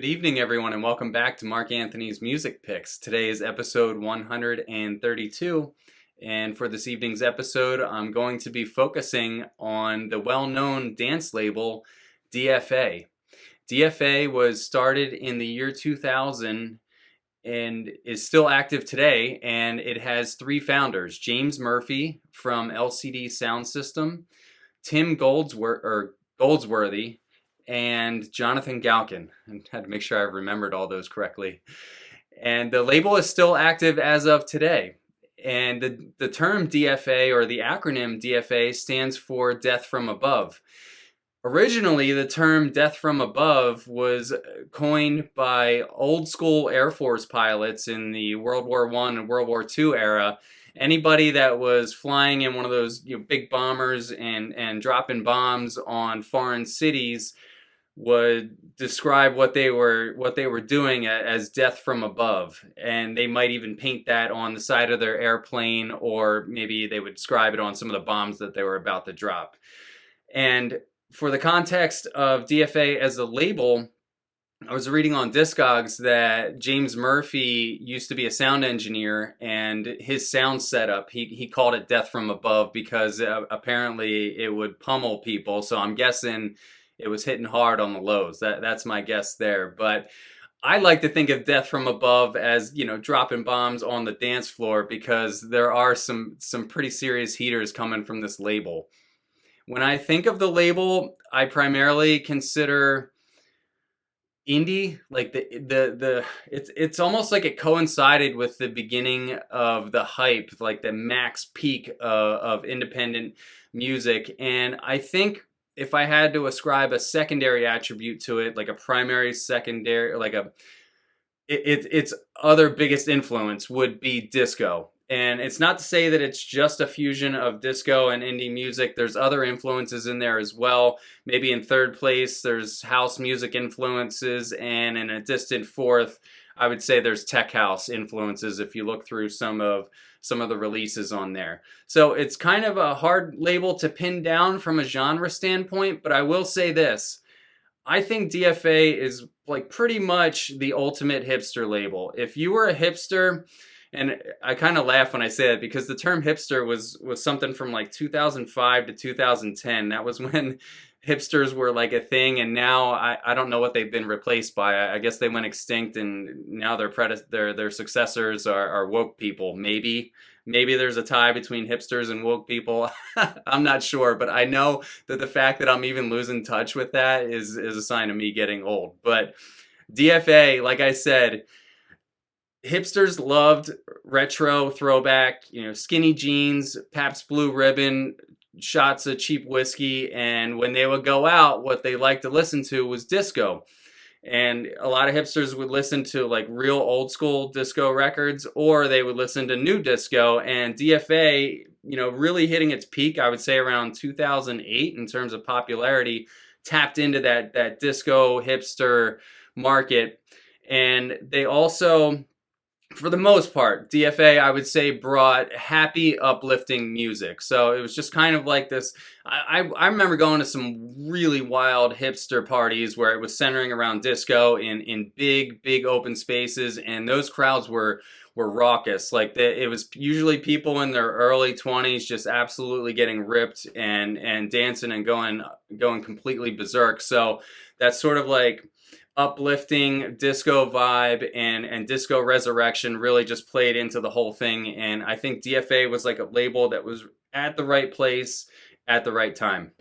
Good evening, everyone, and welcome back to Mark Anthony's Music Picks. Today is episode 132, and for this evening's episode, I'm going to be focusing on the well-known dance label DFA. DFA was started in the year 2000 and is still active today, and it has three founders: James Murphy from LCD Soundsystem, Tim Goldsworthy, and Jonathan Galkin. I had to make sure I remembered all those correctly. And the label is still active as of today. And the term DFA, or the acronym DFA, stands for Death from Above. Originally, the term Death from Above was coined by old school Air Force pilots in the World War I and World War II era. Anybody that was flying in one of those big bombers and dropping bombs on foreign cities would describe what they were doing as death from above, and they might even paint that on the side of their airplane, or maybe they would describe it on some of the bombs that they were about to drop. And for the context of DFA as a label, I was reading on Discogs that James Murphy used to be a sound engineer, and his sound setup, he called it Death from Above because apparently it would pummel people. So I'm guessing it was hitting hard on the lows. That's my guess there. But I like to think of Death from Above as, dropping bombs on the dance floor, because there are some pretty serious heaters coming from this label. When I think of the label, I primarily consider indie. Like it's almost like it coincided with the beginning of the hype, like the max peak of independent music. And I think if I had to ascribe a secondary attribute to it, like a primary, secondary, like its other biggest influence would be disco. And it's not to say that it's just a fusion of disco and indie music. There's other influences in there as well. Maybe in third place, there's house music influences. And in a distant fourth, I would say there's tech house influences if you look through some of the releases on there. So it's kind of a hard label to pin down from a genre standpoint, but I will say this. I think DFA is like pretty much the ultimate hipster label. If you were a hipster, and I kind of laugh when I say it because the term hipster was something from like 2005 to 2010. That was when hipsters were like a thing, and now I don't know what they've been replaced by. I guess they went extinct, and now their successors are woke people. Maybe there's a tie between hipsters and woke people. I'm not sure, but I know that the fact that I'm even losing touch with that is a sign of me getting old. But DFA, like I said, hipsters loved retro throwback, skinny jeans, Pabst Blue Ribbon, shots of cheap whiskey, and when they would go out, what they liked to listen to was disco. And a lot of hipsters would listen to like real old school disco records, or they would listen to new disco. And DFA, really hitting its peak, I would say around 2008 in terms of popularity, tapped into that disco hipster market. And they also, for the most part, DFA, I would say, brought happy, uplifting music. So it was just kind of like this. I remember going to some really wild hipster parties where it was centering around disco in big open spaces, and those crowds were raucous. Like it was usually people in their early 20s just absolutely getting ripped and dancing and going completely berserk. So that's sort of like uplifting disco vibe and disco resurrection really just played into the whole thing. And I think DFA was like a label that was at the right place at the right time.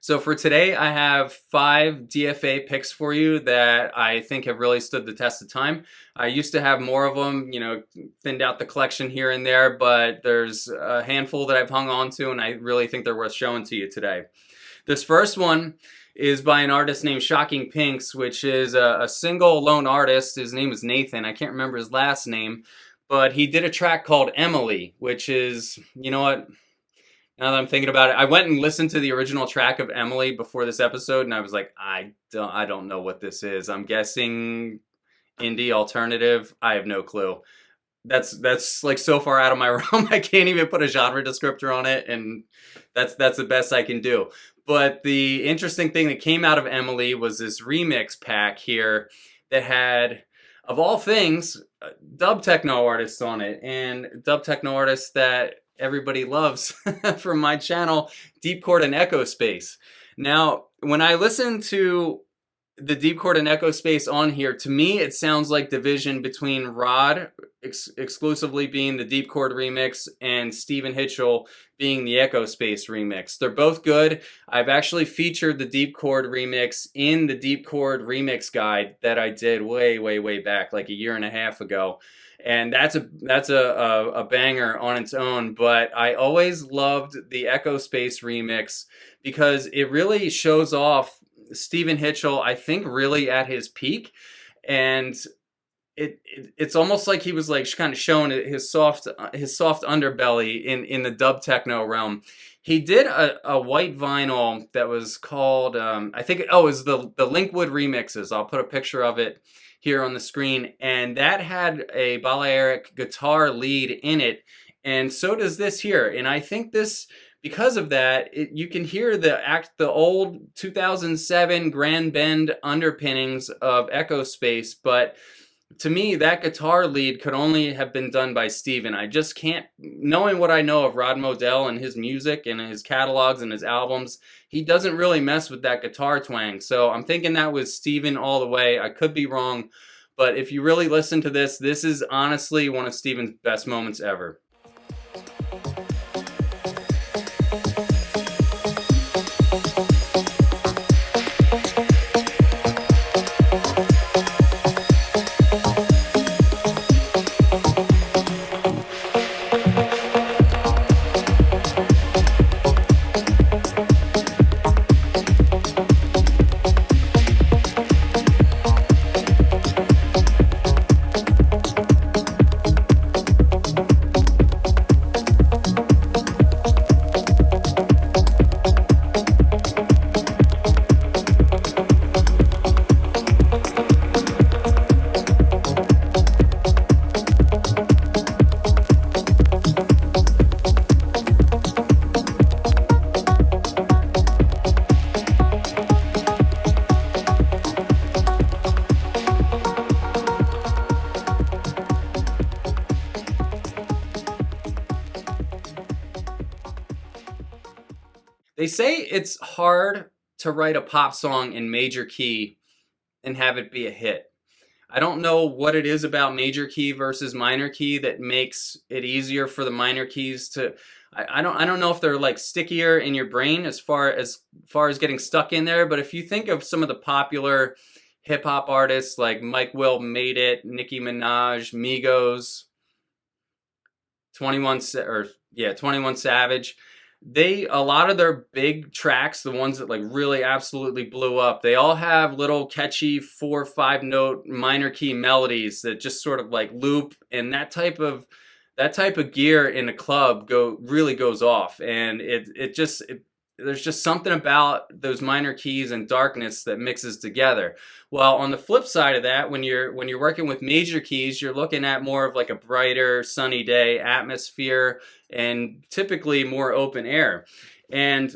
So for today, I have 5 DFA picks for you that I think have really stood the test of time. I used to have more of them, thinned out the collection here and there, but there's a handful that I've hung on to, and I really think they're worth showing to you today. This first one is by an artist named Shocking Pinks, which is a single lone artist. His name is Nathan. I can't remember his last name, but he did a track called Emily, which is, what? Now that I'm thinking about it, I went and listened to the original track of Emily before this episode, and I was like, I don't know what this is. I'm guessing indie alternative. I have no clue. that's like so far out of my realm. I can't even put a genre descriptor on it, and that's the best I can do. But the interesting thing that came out of Emily was this remix pack here that had, of all things, dub techno artists on it, and dub techno artists that everybody loves from my channel, Deep Chord and Echo Space. Now, when I listen to the Deep Chord and Echo Space on here, to me it sounds like division between Rod exclusively being the Deep Chord remix and Stephen Hitchell being the Echo Space remix. They're both good. I've actually featured the Deep Chord remix in the Deep Chord remix guide that I did way back, like a year and a half ago. And that's a banger on its own. But I always loved the Echo Space remix because it really shows off Stephen Hitchell, I think, really at his peak. And it's almost like he was like kind of showing his soft underbelly in the dub techno realm. He did a white vinyl that was called I think it was the Linkwood remixes. I'll put a picture of it here on the screen, and that had a Balearic guitar lead in it, and so does this here. And I think this, because of that, you can hear the old 2007 Grand Bend underpinnings of Echo Space, but to me, that guitar lead could only have been done by Steven. I just can't, knowing what I know of Rod Modell and his music and his catalogs and his albums, he doesn't really mess with that guitar twang. So I'm thinking that was Steven all the way. I could be wrong, but if you really listen to this, this is honestly one of Steven's best moments ever. They say it's hard to write a pop song in major key and have it be a hit. I don't know what it is about major key versus minor key that makes it easier for the minor keys to. I don't know if they're like stickier in your brain as far as getting stuck in there. But if you think of some of the popular hip hop artists like Mike Will, Made It, Nicki Minaj, Migos, 21 Savage. A lot of their big tracks, the ones that like really absolutely blew up, they all have little catchy 4 or 5 note minor key melodies that just sort of like loop, and that type of gear in a club really goes off, and there's just something about those minor keys and darkness that mixes together. Well, on the flip side of that, when you're working with major keys, you're looking at more of like a brighter, sunny day atmosphere and typically more open air. And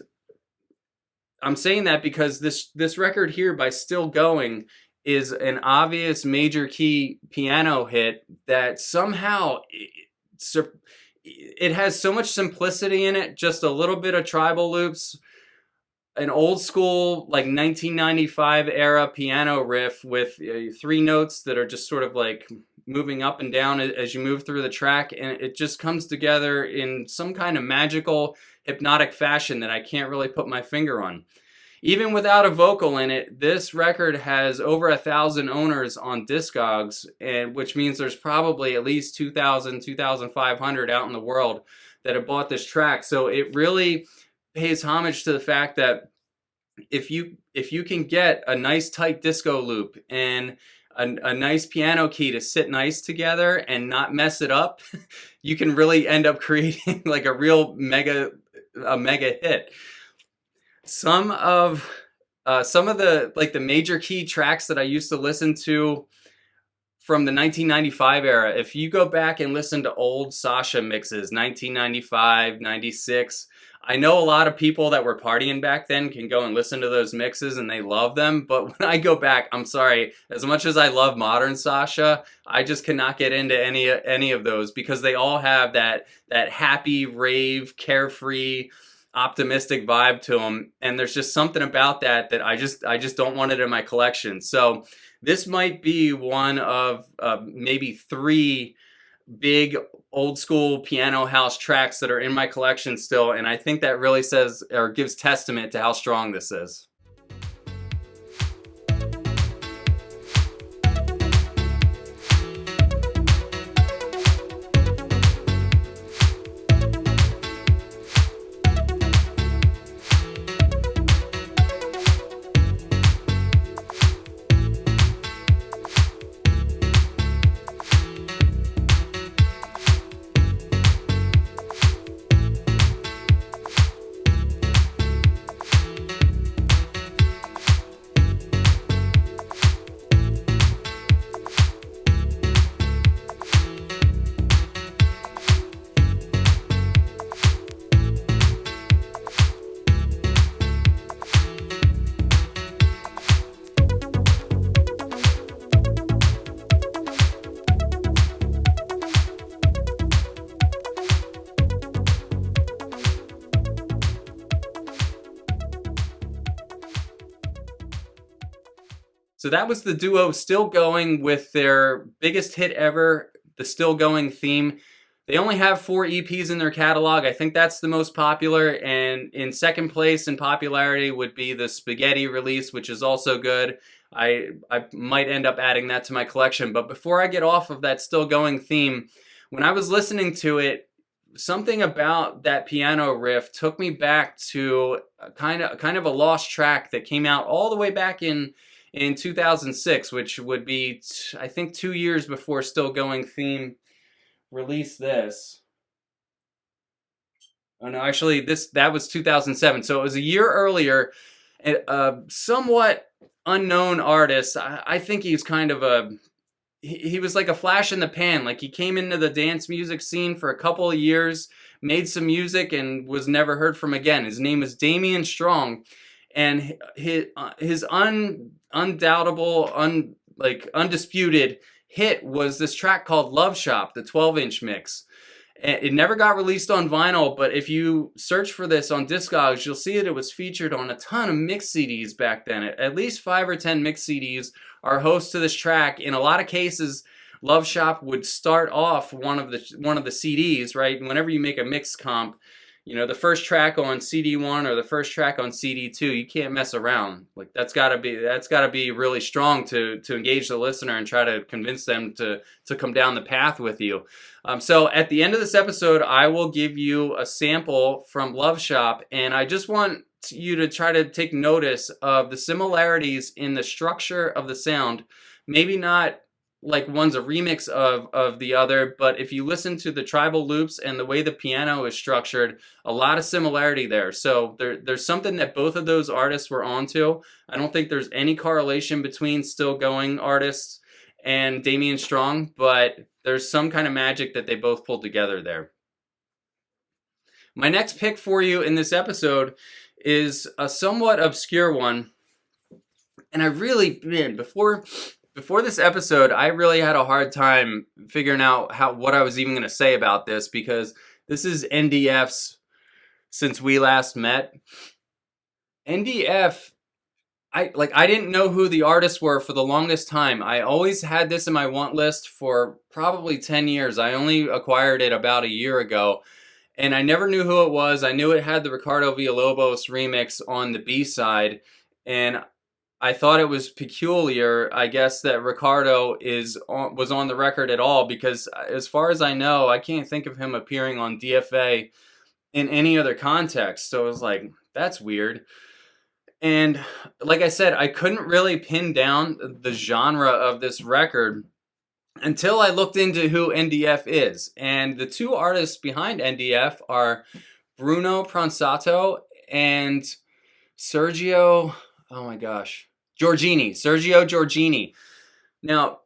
I'm saying that because this record here by Still Going is an obvious major key piano hit that somehow it has so much simplicity in it, just a little bit of tribal loops, an old school like 1995 era piano riff with 3 notes that are just sort of like moving up and down as you move through the track, and it just comes together in some kind of magical, hypnotic fashion that I can't really put my finger on. Even without a vocal in it, this record has over 1,000 owners on Discogs, and which means there's probably at least 2,000, 2,500 out in the world that have bought this track. So it really pays homage to the fact that if you can get a nice tight disco loop and a nice piano key to sit nice together and not mess it up, you can really end up creating like a real mega hit. Some of the like the major key tracks that I used to listen to from the 1995 era. If you go back and listen to old Sasha mixes, 1995, 96, I know a lot of people that were partying back then can go and listen to those mixes and they love them. But when I go back, I'm sorry, as much as I love modern Sasha, I just cannot get into any of those because they all have that happy, rave, carefree, optimistic vibe to them, and there's just something about that I just don't want it in my collection. So this might be one of maybe 3 big old school piano house tracks that are in my collection still, and I think that really says or gives testament to how strong this is. So that was the duo Still Going with their biggest hit ever, the Still Going theme. They only have 4 EPs in their catalog. I think that's the most popular. And in second place in popularity would be the Spaghetti release, which is also good. I might end up adding that to my collection. But before I get off of that Still Going theme, when I was listening to it, something about that piano riff took me back to kind of a lost track that came out all the way back in 2006, which would be, I think, 2 years before Still Going theme released this. Oh no, actually, that was 2007, so it was a year earlier. A somewhat unknown artist. I think he's kind of he was like a flash in the pan. Like, he came into the dance music scene for a couple of years, made some music, and was never heard from again. His name is Damian Strong, and his undoubtable, undisputed hit was this track called Love Shop, the 12-inch mix. It never got released on vinyl, but if you search for this on Discogs, you'll see that it was featured on a ton of mix CDs back then. At least 5 or 10 mix CDs are host to this track. In a lot of cases, Love Shop would start off one of the CDs, right? Whenever you make a mix comp, you know, the first track on CD1 or the first track on CD2, you can't mess around. Like, that's gotta be really strong to engage the listener and try to convince them to come down the path with you. So at the end of this episode, I will give you a sample from Love Shop, and I just want you to try to take notice of the similarities in the structure of the sound. Maybe not like one's a remix of the other, but if you listen to the tribal loops and the way the piano is structured, a lot of similarity there. So there's something that both of those artists were onto. I don't think there's any correlation between Still Going artists and Damian Strong, but there's some kind of magic that they both pulled together there. My next pick for you in this episode is a somewhat obscure one, and I really, man, before this episode, I really had a hard time figuring out what I was even going to say about this, because this is NDF's Since We Last Met. NDF, I didn't know who the artists were for the longest time. I always had this in my want list for probably 10 years. I only acquired it about a year ago, and I never knew who it was. I knew it had the Ricardo Villalobos remix on the B-side, and I thought it was peculiar, I guess, that Ricardo was on the record at all, because as far as I know, I can't think of him appearing on DFA in any other context. So I was like, that's weird. And like I said, I couldn't really pin down the genre of this record until I looked into who NDF is. And the 2 artists behind NDF are Bruno Pranzato and Sergio Giorgini. Now,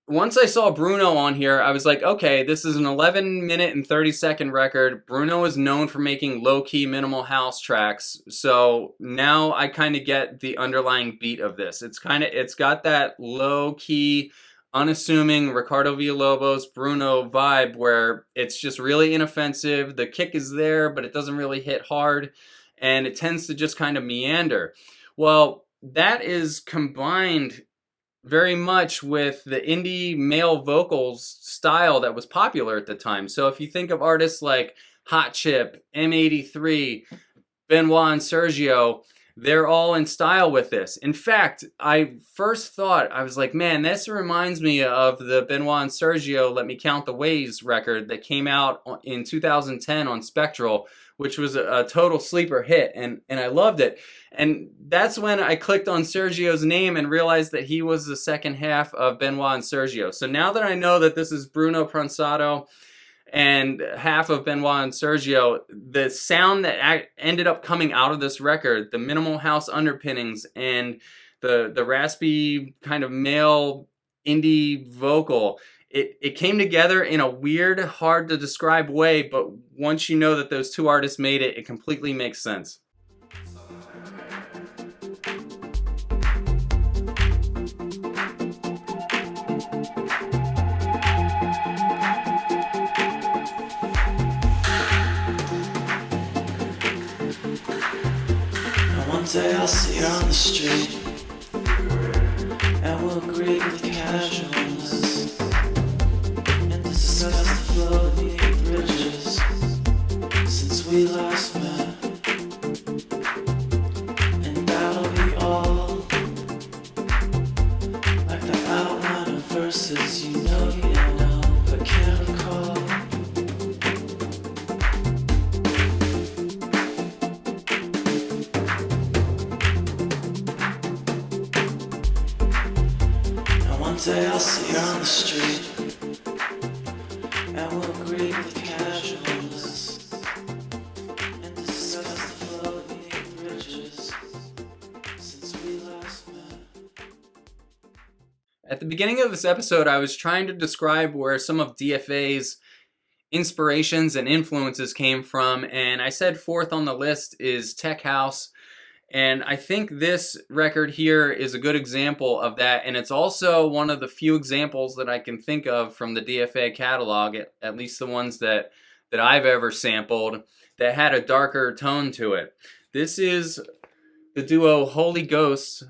once I saw Bruno on here, I was like, okay, this is an 11 minute and 30-second record. Bruno is known for making low-key minimal house tracks. So now I kind of get the underlying beat of this. It's got that low-key, unassuming Ricardo Villalobos Bruno vibe where it's just really inoffensive. The kick is there, but it doesn't really hit hard, and it tends to just kind of meander. Well, that is combined very much with the indie male vocals style that was popular at the time. So if you think of artists like Hot Chip, M83, Benoit and Sergio, they're all in style with this. In fact, I first thought, I was like, man, this reminds me of the Benoit and Sergio Let Me Count the Ways record that came out in 2010 on Spectral, which was a total sleeper hit, and I loved it. And that's when I clicked on Sergio's name and realized that he was the second half of Benoit and Sergio. So now that I know that this is Bruno Pranzato and half of Benoit and Sergio, the sound that ended up coming out of this record, the minimal house underpinnings and the raspy kind of male indie vocal, it came together in a weird, hard to describe way, but once you know that those two artists made it, it completely makes sense. One day I'll see her on the street, and we'll greet with casualness and discuss the flow beneath bridges since we last met. And that'll be all, like the outline of verses you know, but can't recall. One day I'll see her on the street, and we'll greet with casualness and discuss the flow beneath bridges since we last met. At the beginning of this episode, I was trying to describe where some of DFA's inspirations and influences came from, and I said fourth on the list is Tech House. And I think this record here is a good example of that, and it's also one of the few examples that I can think of from the DFA catalog, at least the ones that I've ever sampled, that had a darker tone to it. This is the duo Holy Ghost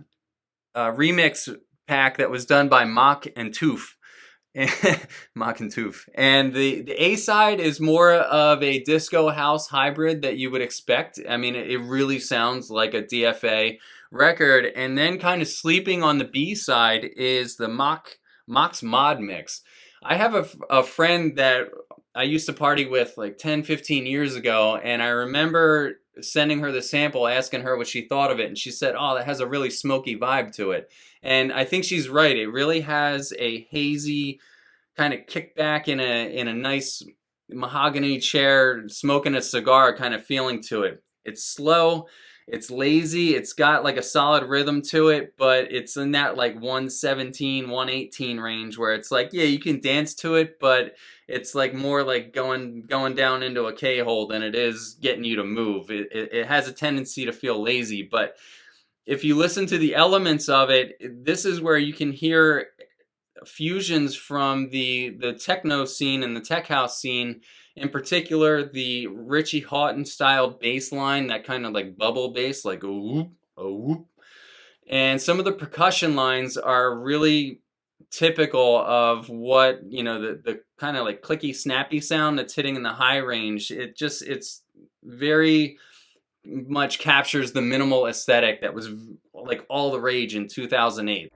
remix pack that was done by Mock and Toof. Mock and Toof. And the A-side is more of a disco house hybrid that you would expect. I mean, it really sounds like a DFA record. And then kind of sleeping on the B-side is the Mock's Mod Mix. I have a friend that I used to party with like 10, 15 years ago, and I remember sending her the sample, asking her what she thought of it, and she said, oh, that has a really smoky vibe to it. And I think she's right. It really has a hazy kind of kickback in a nice mahogany chair, smoking a cigar kind of feeling to it. It's slow, it's lazy, it's got like a solid rhythm to it, but it's in that like 117, 118 range where it's like, yeah, you can dance to it, but it's like more like going down into a K-hole than it is getting you to move. It has a tendency to feel lazy, but if you listen to the elements of it, this is where you can hear fusions from the techno scene and the tech house scene. In particular, the Richie Hawtin styled bass line, that kind of like bubble bass, like a whoop, a whoop. And some of the percussion lines are really typical of what, you know, the kind of like clicky, snappy sound that's hitting in the high range. It's very much captures the minimal aesthetic that was like all the rage in 2008.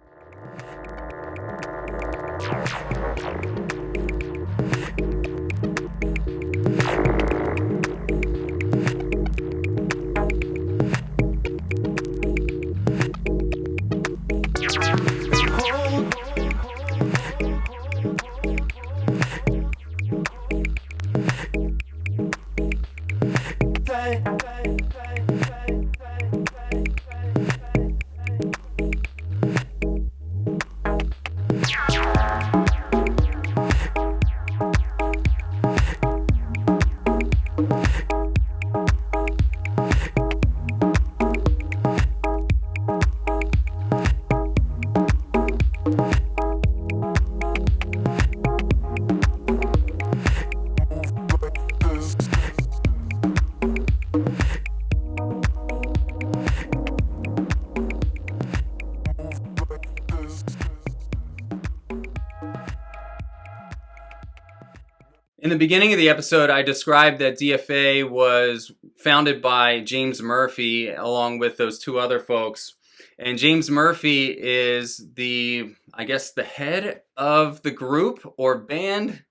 In the beginning of the episode, I described that DFA was founded by James Murphy along with those two other folks. And James Murphy is I guess, the head of the group or band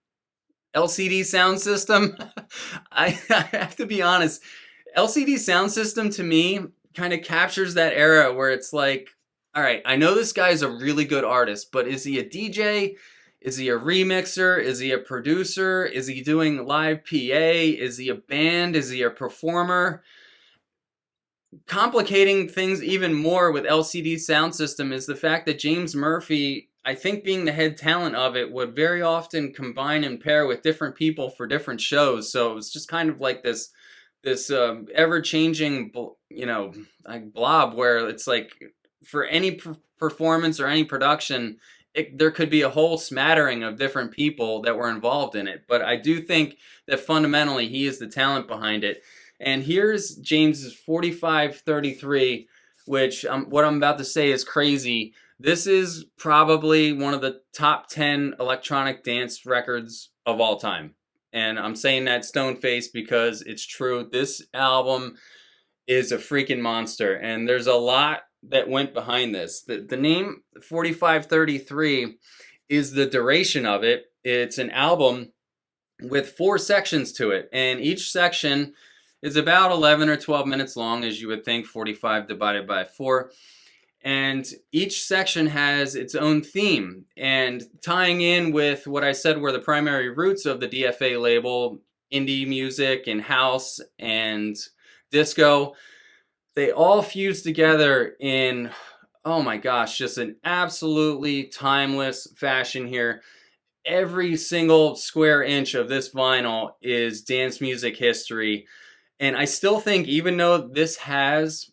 LCD Soundsystem. I have to be honest, LCD Soundsystem to me kind of captures that era where it's like, all right, I know this guy's a really good artist, but is he a DJ? Is he a remixer? Is he a producer? Is he doing live PA? Is he a band? Is he a performer? Complicating things even more with LCD Soundsystem is the fact that James Murphy, I think being the head talent of it, would very often combine and pair with different people for different shows. So it was just kind of like this ever-changing, like blob where it's like for any performance or any production, there could be a whole smattering of different people that were involved in it. But I do think that fundamentally he is the talent behind it. And here's James's 4533, which what I'm about to say is crazy. This is probably one of the top 10 electronic dance records of all time. And I'm saying that stone-faced because it's true. This album is a freaking monster. And there's a lot that went behind this. The name 4533 is the duration of it. It's an album with 4 sections to it. And each section is about 11 or 12 minutes long, as you would think, 45 divided by 4. And each section has its own theme. And tying in with what I said were the primary roots of the DFA label, indie music and house and disco, they all fuse together in, oh my gosh, just an absolutely timeless fashion here. Every single square inch of this vinyl is dance music history. And I still think, even though this has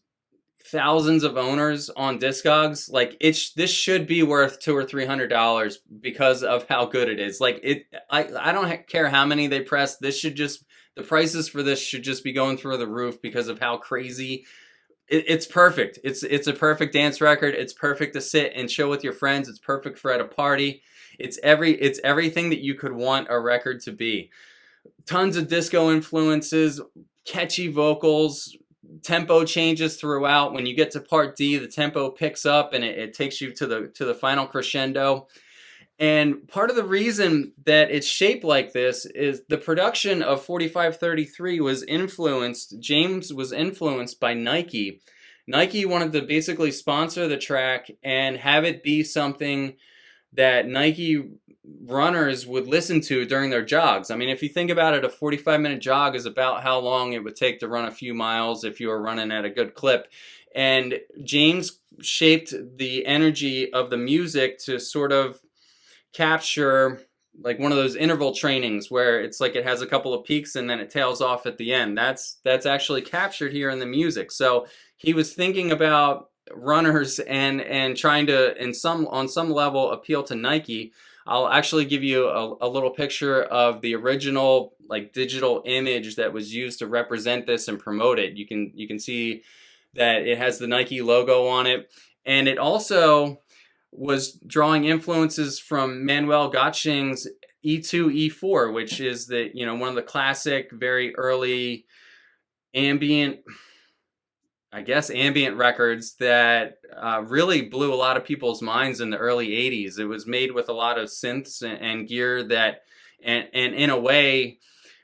thousands of owners on Discogs, like this should be worth $200 or $300 because of how good it is. Like I don't care how many they press. The prices for this should just be going through the roof because of how crazy. It's perfect. It's a perfect dance record. It's perfect to sit and chill with your friends. It's perfect for at a party. It's everything that you could want a record to be. Tons of disco influences, catchy vocals, tempo changes throughout. When you get to part D, the tempo picks up and it takes you to the final crescendo. And part of the reason that it's shaped like this is the production of 4533 James was influenced by Nike. Nike wanted to basically sponsor the track and have it be something that Nike runners would listen to during their jogs. I mean, if you think about it, a 45-minute jog is about how long it would take to run a few miles if you were running at a good clip. And James shaped the energy of the music to sort of capture like one of those interval trainings where it's like it has a couple of peaks and then it tails off at the end. That's actually captured here in the music. So he was thinking about runners and trying to on some level appeal to Nike. I'll actually give you a little picture of the original like digital image that was used to represent this and promote it. You can see that it has the Nike logo on it, and it also was drawing influences from Manuel Gottsching's E2 E4, which is one of the classic, very early ambient records that really blew a lot of people's minds in the early 80s. It was made with a lot of synths and gear and in a way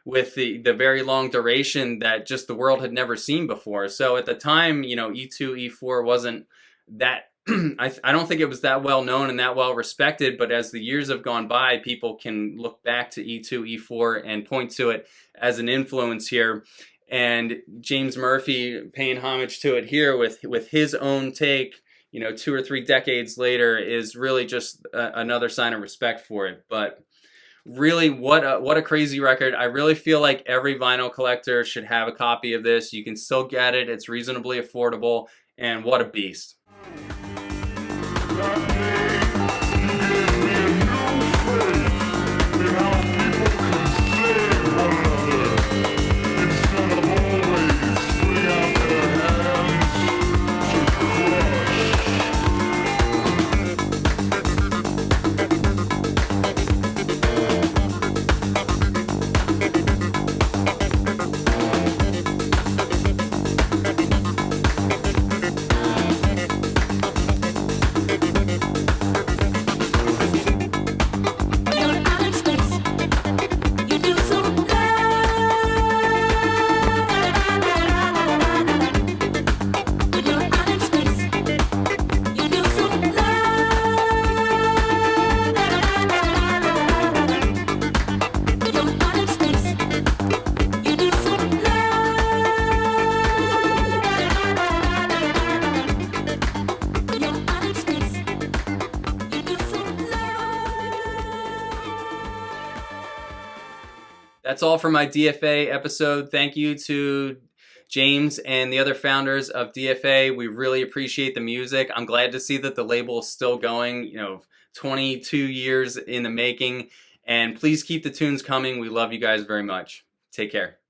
with the very long duration that just the world had never seen before. So at the time, E2, E4 wasn't that, I don't think it was that well known and that well respected, but as the years have gone by, people can look back to E2, E4 and point to it as an influence here. And James Murphy paying homage to it here with his own take, 2 or 3 decades later, is really just another sign of respect for it. But really, what a crazy record. I really feel like every vinyl collector should have a copy of this. You can still get it. It's reasonably affordable. And what a beast. That's all for my DFA episode. Thank you to James and the other founders of DFA. We really appreciate the music. I'm glad to see that the label is still going, 22 years in the making. And please keep the tunes coming. We love you guys very much. Take care.